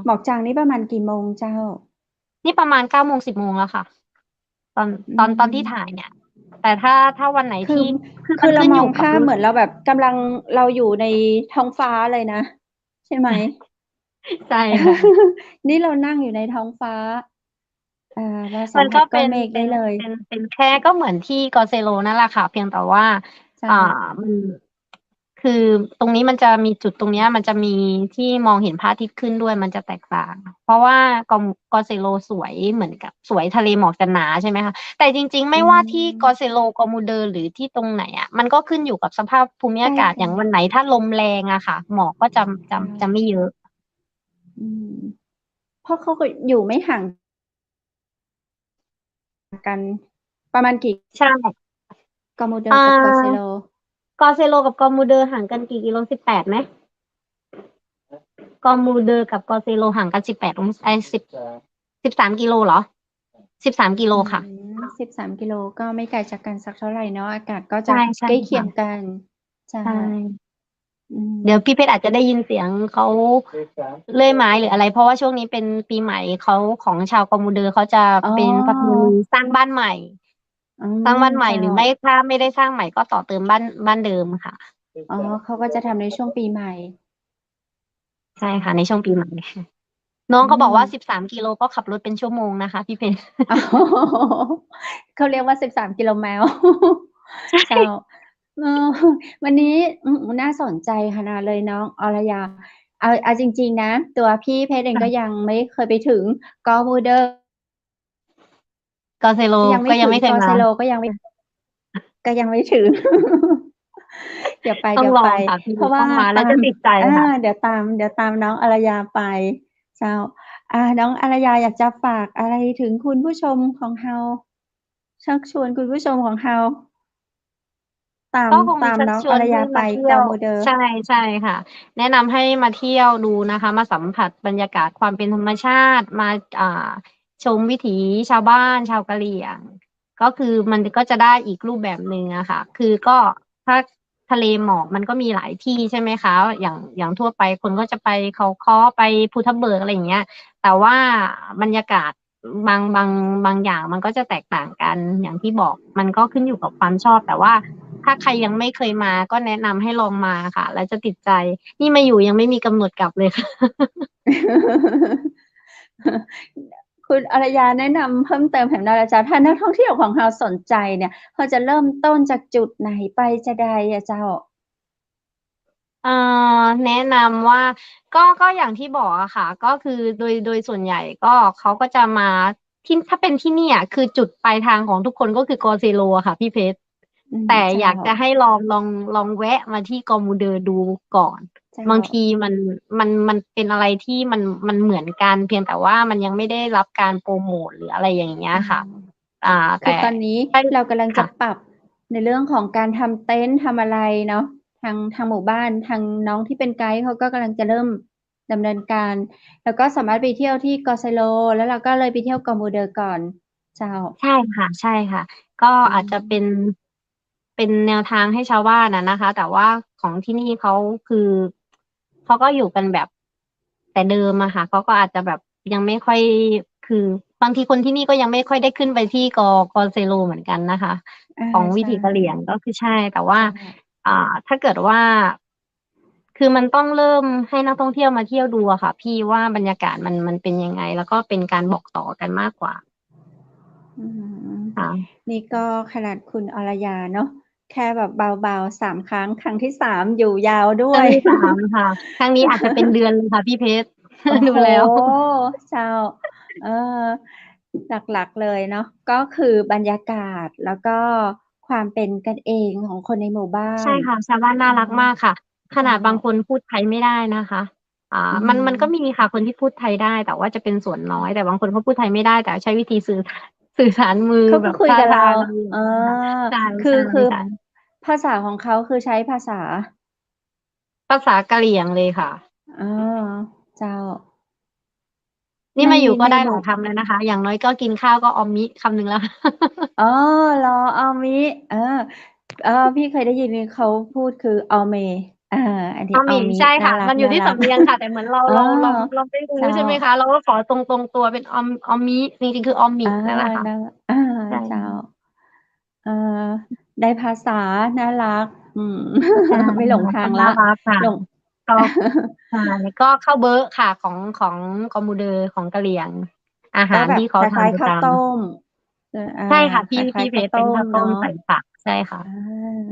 หมอกจางนี่ประมาณกี่โมงเจ้านี่ประมาณ9 โมง 10 โมงแล้วค่ะตอนอืตอนที่ถ่ายม เนี่ยแต่ถ้าวันไหนคือที่คือคือเรามันขึ้นอยู่กับมองภาพเหมือนเราแบบกำลังเราอยู่ในท้องฟ้าเลยนะใช่ไหม ใช่ค่ะ นี่เรานั่งอยู่ในท้องฟ้าเราสัมันก็มผัสก้อนเป็นเมฆเป็นได้เลยเป็นเป็นแค่ก็เหมือนที่กอเซโลนั่นแหละค่ะเพียงแต่ว่าเจ้าอ่ามันคือตรงนี้มันจะมีจุดตรงเนี้ยมันจะมีที่มองเห็นพระอาทิตย์ขึ้นด้วยมันจะแตกต่างเพราะว่ากอเซโลสวยเหมือนกับสวยทะเลหมอกจะหนาใช่ไหมคะแต่จริงๆไม่อืว่าที่กอมเซโลกอมูเดอร์หรือที่ตรงไหนอ่ะมันก็ขึ้นอยู่กับสภาพภูมิใกล้อากาศอย่างกันวันไหนถ้าลมแรงอะค่ะหมอกก็จะจะเจ้าจะไม่เยอะอืมเพราะเขาก็อยู่ไม่ห่างกันประมาณกี่ใช่กโมเดออ่ร์กับกอเซโลากอเซโลกับกอมูเดอร์ห่างกันกี่กิโล18ไหม กอมูเดอร์กับกอเซโลห่างกัน18 องศา13 กิโลเหรอ13 กิโลอืค่ะ13 กิโลก็ไม่ไกลจากกันสักเท่าไหร่เนาะอากาศก็จะใช่ใช่ใกล้เคีค่ะยงกันเจ้าใช่อืเดี๋ยวพี่มเพชรอาจจะได้ยินเสียงเขาเลื่อยไม้หรืออะไรเพราะว่าช่วงนี้เป็นปีใหม่เขาของชาวกอมูเดอร์เขาจะอ๋อ เป็นประเพณีสร้างบ้านใหม่อืสร้างมบ้านใหม่เจ้าหรือไม่ถ้าไม่ได้สร้างใหม่ก็ต่อเติมบ้านเดิมค่ะอ๋อเขาก็จะทำในช่วงปีใหม่ใช่เจ้าค่ะในช่วงปีใหม่น้องอืเขาบอกว่าม13 กิโลก็ขับรถเป็นชั่วโมงนะคะพี่เพชร อ๋อเขาเรียกว่า13 กิโลเมตรเจ้าเออวันนี้น่าสนใจขนาดเลยน้องอรยาเอาจริงๆนะตัวพี่เพชรเองก็ยังไม่เคยไปถึงกอมูเดอร์กอเซโลก็ยังก็ไม่ถึงยังไม่เคยมากอเซโลก็ยังไม่ถึง เดี๋ยวไปต้องลอเดี๋ยวไปงค่ะพี่เพราะว่าต้องมาแล้วตามจะติดใจค่ะ เดี๋ยวตามน้องอารยาไปเจ้าน้องอารยาอยากจะฝากอะไรถึงคุณผู้ชมของเราชักชวนคุณผู้ชมของเราตามก็คงตามน้องชักชวนให้อารยาไปมาเที่ยวกอโมเดอร์ใช่ใช่ค่ะแนะนำให้มาเที่ยวดูนะคะมาสัมผัสบรรยากาศความเป็นธรรมชาติมาอ่าชมวิถีชาวบ้านชาวกะเหรี่ยงก็คือมันก็จะได้อีกรูปแบบหนึ่งอะค่ะคือก็ถ้าทะเลหมอกมันก็มีหลายที่ใช่ไหมคะอย่างทั่วไปคนก็จะไปเขาค้อไปภูทับเบิกอะไรอย่างเงี้ยแต่ว่าบรรยากาศบางอย่างมันก็จะแตกต่างกันอย่างที่บอกมันก็ขึ้นอยู่กับความชอบแต่ว่า ถ้าใครยังไม่เคยมาก็แนะนำให้ลองมาค่ะแล้วจะติดใจนี่มาอยู่ยังไม่มีกำหนดกลับเลยค่ะ คุณอารยาแนะนำเพิ่มเติมแหมนาราจาถ้านักท่องเที่ยวของเราสนใจเนี่ยเขาจะเริ่มต้นจากจุดไหนไปจะใดอะเจ้าเอ่แนะนำว่าก็อย่างที่บอกอะค่ะก็คือโดยส่วนใหญ่ก็เขาก็จะมาที่ถ้าเป็นที่เนี่ยคือจุดปลายทางของทุกคนก็คือกอเซโลอะค่ะพี่เพชรแต่เจ้าอยากจะให้ลองแวะมาที่กอมูเดอร์ดูก่อนเจ้าบางทีมันเป็นอะไรที่มันเหมือนกันเพียงแต่ว่ามันยังไม่ได้รับการโปรโมทหรืออะไรอย่างเงี้ยอ๋อ ค่ะอ่าคืแต่อตอนนี้ถ้าเรากำลังจะค่ะ ปรับในเรื่องของการทำเต็นท์ทำอะไรเนาะทางหมู่บ้านทางน้องที่เป็นไกด์เขาก็กำลังจะเริ่ม ดำเนินการ แล้วก็สามารถไปเที่ยวที่กอไซโล แล้วเราก็เลยไปเที่ยวกอมูเดอร์ก่อนเจ้า ใช่ค่ะ ใช่ค่ะ ก็อือาจจะม เป็นแนวทางให้ชาวบ้านนะคะ แต่ว่าของที่นี่เขาคือเขาก็อยู่กันแบบแต่เดิมอะค่ะเขาก็อาจจะแบบยังไม่ค่อยคือบางทีคนที่นี่ก็ยังไม่ค่อยได้ขึ้นไปที่กอเซโลเหมือนกันนะคะ อาของวิใช่ถีกะเหรี่ยงก็คือใช่แต่ว่าใช่ถ้าเกิดว่าคือมันต้องเริ่มให้นักท่องเที่ยวมาเที่ยวดูอะค่ะพี่ว่าบรรยากาศมันเป็นยังไง แล้วก็เป็นการบอกต่อกันมากกว่าอืมค่ะ นี่ก็ขนาดคุณอรยาเนาะแค่แบบเบาๆ3ครั้ง ครั้งที่3อยู่ยาวด้ครั้งวย ที่3ค่ะครั้งนี้อาจจะเป็นเดือนเลยค่ะพี่เพชร โอ้ ดูโฮแล้วเจ้าเออหลักๆเลยเนาะก็คือบรรยากาศแล้วก็ความเป็นกันเองของคนในหมู่บ้านใช่ค่ะชาวบ้านน่ารักเนาะมากค่ะขเจ้านาดบางคนพูดไทยไม่ได้นะคะอืมันก็มีมค่ะคนที่พูดไทยได้แต่ว่าจะเป็นส่วนน้อยแต่บางคนเขาพูดไทยไม่ได้แต่ใช้วิธีสื่อสารมือเขาก็แบบท่าคุยกับเราทางอะไรอย่างเออเงี้ยค่ะใช่คือใช่ภาษาของเขาคือใช้ภาษาภาษากะเหรี่ยงเลยค่ะอ๋อเจ้านี่ในมาอยู่ก็ในหมู่ ได้หลายคำเลยนะคะอย่างน้อยก็กินข้าวก็ออมมิคำหนึ่งแล้ว อ๋อเหรอออมิเออพี่เคยได้ยินเขาพูดคือออเมอาอันนี้อาหมี่ออมิใช่ค่ะน่ามันอยู่ที่รักสำเนียงค่ะแต่เหมือนเรา อ๋อเราไม่รู้เจ้าใช่ไหมคะเราก็ขอตรงตัวเป็นออมมิจริงๆคือออมหอามี่นั่นแหละค่ะน่าอาใช่เจ้าเออได้ภาษาน่ารักอืม ใช่ ไม่หลงค่ะคนน่าทางแล้วรักค่ะหลง ก็ใช่ก็ข้าวเบ๊ะค่ะของกอมูเดอร์ของกะเหรี่ยงอาก็หารที่เขาแบบคล้ายๆข้าวทานประจต้มำใช่ค่ะคล้ายๆข้าวพี่เพชรเป็นต้มข้าวต้มเนาะใส่ผักใช่ค่ะ อา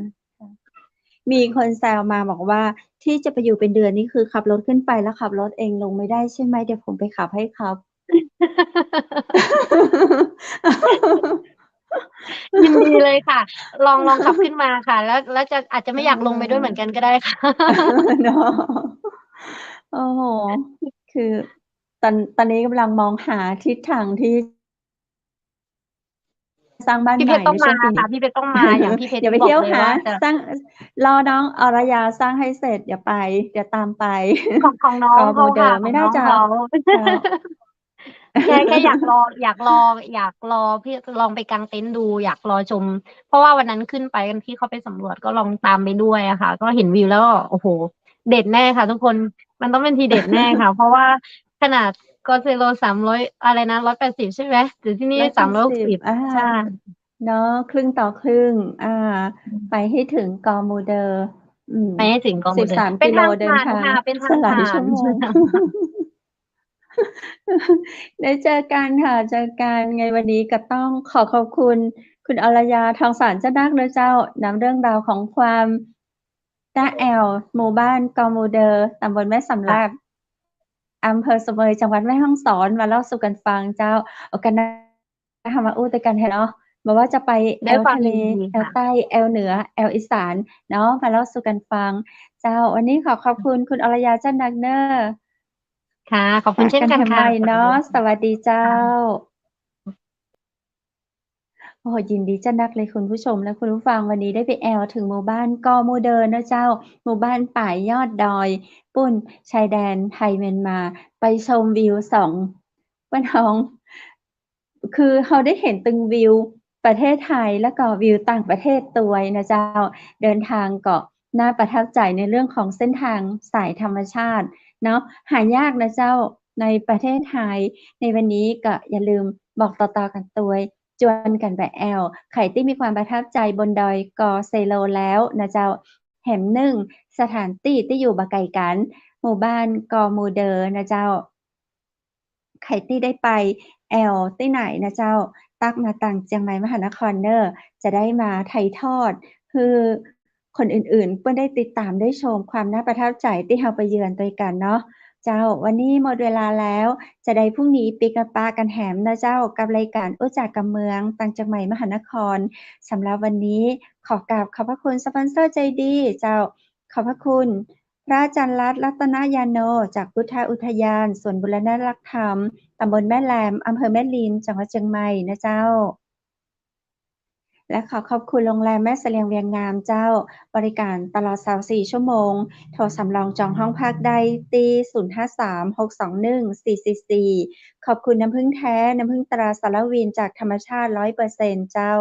มีคนแซวมาบอกว่าที่จะไปอยู่เป็นเดือนนี่คือขับรถขึ้นไปแล้วขับรถเองลงไม่ได้ใช่ไหมเดี๋ยวผมไปขับให้ครับ ยินดีเลยค่ะลองขับขึ้นมาค่ะแล้วจะอาจจะเไม่อยากลงไปด้วยเหมือนออกันก็ได้ค่ะ เนาะโอ้โฮคือตอนนี้กำลังมองหาทิศทางที่สร้างบ้านพี่ใหม่เพชรต้องมาในช่วงปีนี้ ค่ะพี่เพชรต้องมาอย่างพี่เพ ชรเดี๋ยวไปนี่บอกเที่ยวหาเลยว่าจะสร้างรอน้องอรยาสร้างให้เสร็จเดี๋ยวไปเดี๋ยวตามไป ของน้อ กงเขาอมูเดอค่ะของร์ไม่น่าจะน้องเขา เจ้า แค่อยากรอพี่ลองไปกางเต็นท์ดูอยากรอชมเพราะว่าวันนั้นขึ้นไปกันที่เขาไปสำรวจก็ลองตามไปด้วยอะค่ะก็เห็นวิวแล้วก็โอ้โฮเด็ดแน่ค่ะทุกคนมันต้องเป็นทีเด็ดแน่ค่ะเพราะว่าขนาด Gozelo 300อะไรนะ180ใช่ไหมแต่ที่นี่180 360ใช่เนาะครึ่งต่อครึ่งอาไปให้ถึงกอมูเดอร์อืมไปให้ถึง Gomudeer 13เป็นกิโลทางผ่านเดินทางค่ะเป็นสลายทางผ่าน ชั่วโมง ได้เจอกันค่ะเจอกันไงวันนี้ก็ต้องขอขอบคุณคุณอรยาทองสารเจ้านักนะเจ้านำเรื่องราวของความต้าแอวหมู่บ้านกอมูเดอร์ตำบลแม่สำค่ะแลบอำเภอเสมิยจังหวัดแม่ฮ่องสอนมาเล่าสู่กันฟังเจ้าโอกาสหน้าหามาอู้ด้วยกันแท้เนาะบ่ว่าจะไปแอด้วยวทะเลความยินดีค่ะแอวใต้แอวเหนือแอวอีสานเนาะมาเล่าสู่กันฟังเจ้าวันนี้ขอขอบคุณคุณอรยาเจ้านักเด้อค่ะขอบคุณปะกันแถมใหเช่นกันค่ะม่เนาะสวัสดีสวัสดีเจ้า ค่ะโอ้โฮยินดีจัดนักเลยคุณผู้ชมและคุณผู้ฟังวันนี้ได้ไปแอวถึงหมู่บ้านกอมูเดินนะเจ้าหมู่บ้านป่ายยอดดอยปุ้นชายแดนไทยเมียนมาไปชมวิว2บ้านฮ้องคือเราได้เห็นตึงวิวประเทศไทยแล้วก็วิวต่างประเทศตัวยนะเจ้าเดินทางก็น่าประทับใจในเรื่องของเส้นทางสายธรรมชาติเนาะหายากนะเจ้าในประเทศไทยในวันนี้ก็อย่าลืมบอกต่อๆกันตัวย จวนกันไปแอวไข่ตี้มีความประทับใจบนดอยกอเซโลแล้วนะเจ้าแห่งหนึ่งสถานที่ที่อยู่บ่ไกลกันหมู่บ้านกอมูเดอนะเจ้าไข่ตี้ได้ไปแอวตี้ไหนนะเจ้าตักมาตังเจียงใหม่มหานครเด้อจะได้มาถ่ายทอดคือคนอื่นๆเพิ่นได้ติดตามได้ชมความน่าประทับใจที่เราไปเยือนด้วยกันเนาะ เจ้าวันนี้หมดเวลาแล้วจะได้พรุ่งนี้ปิกะปากันแหมนะเจ้ากับรายการอู้จากกำเมืองต่างจากใหม่มหานครสำหรับวันนี้ขอกราบขอบพระคุณสปอนเซอร์ใจดีเจ้าขอบพระคุณพระอาจารย์รัตน์รัตนยาโนจากพุทธอุทยานสวนบุรณรักษ์ธรรมตำบลแม่แลมอำเภอแม่ริมจังหวัดเชียงใหม่นะเจ้า และขอขอบคุณโรงแรมแม่เสลียงเวียงงามเจ้าบริการตลอด24ชั่วโมงโทรสำรองจองห้องพักได้ที่053-621-444ขอบคุณน้ำผึ้งแท้น้ำผึ้งตราสารวินจากธรรมชาติ 100% เจ้า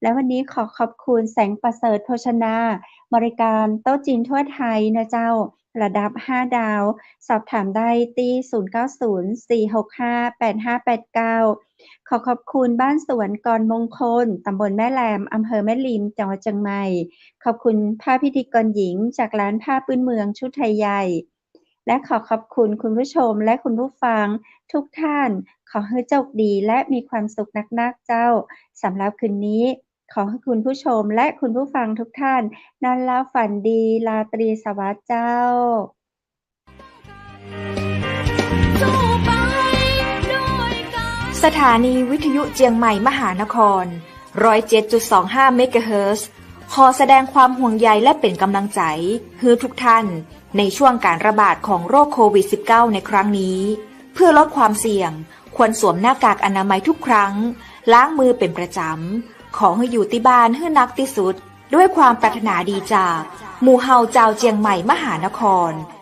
และวันนี้ขอขอบคุณแสงประเสริฐโภชนาบริการโต๊ะจีนทั่วไทยนะเจ้าระดับ5ดาวสอบถามได้ที่090-465-8589ขอขอบคุณบ้านสวนกรมงคลตำบลแม่แลมอำเภอแม่ริมจังหวัดเชียงใหม่ขอบคุณผ้าพิธีกรหญิงจากร้านผ้าพื้นเมืองชุดไทยใหญ่และขอขอบคุณคุณผู้ชมและคุณผู้ฟังทุกท่านขอให้โชคดีและมีความสุขนักๆเจ้าสำหรับคืนนี้ขอให้คุณผู้ชมและคุณผู้ฟังทุกท่านนอนหลับฝันดีราตรีสวัสดิ์เจ้าสถานีวิทยุเจียงใหม่มหานคร 107.25 เมกะเฮิรตซ์ขอแสดงความห่วงใยและเป็นกำลังใจให้ทุกท่านในช่วงการระบาดของโรคโควิด -19 ในครั้งนี้เพื่อลดความเสี่ยงควรสวมหน้ากากอนามัยทุกครั้งล้างมือเป็นประจำขอให้อยู่ที่บ้านให้นักที่สุดด้วยความปรารถนาดีจากหมู่เฮาเจ้าเจียงใหม่มหานคร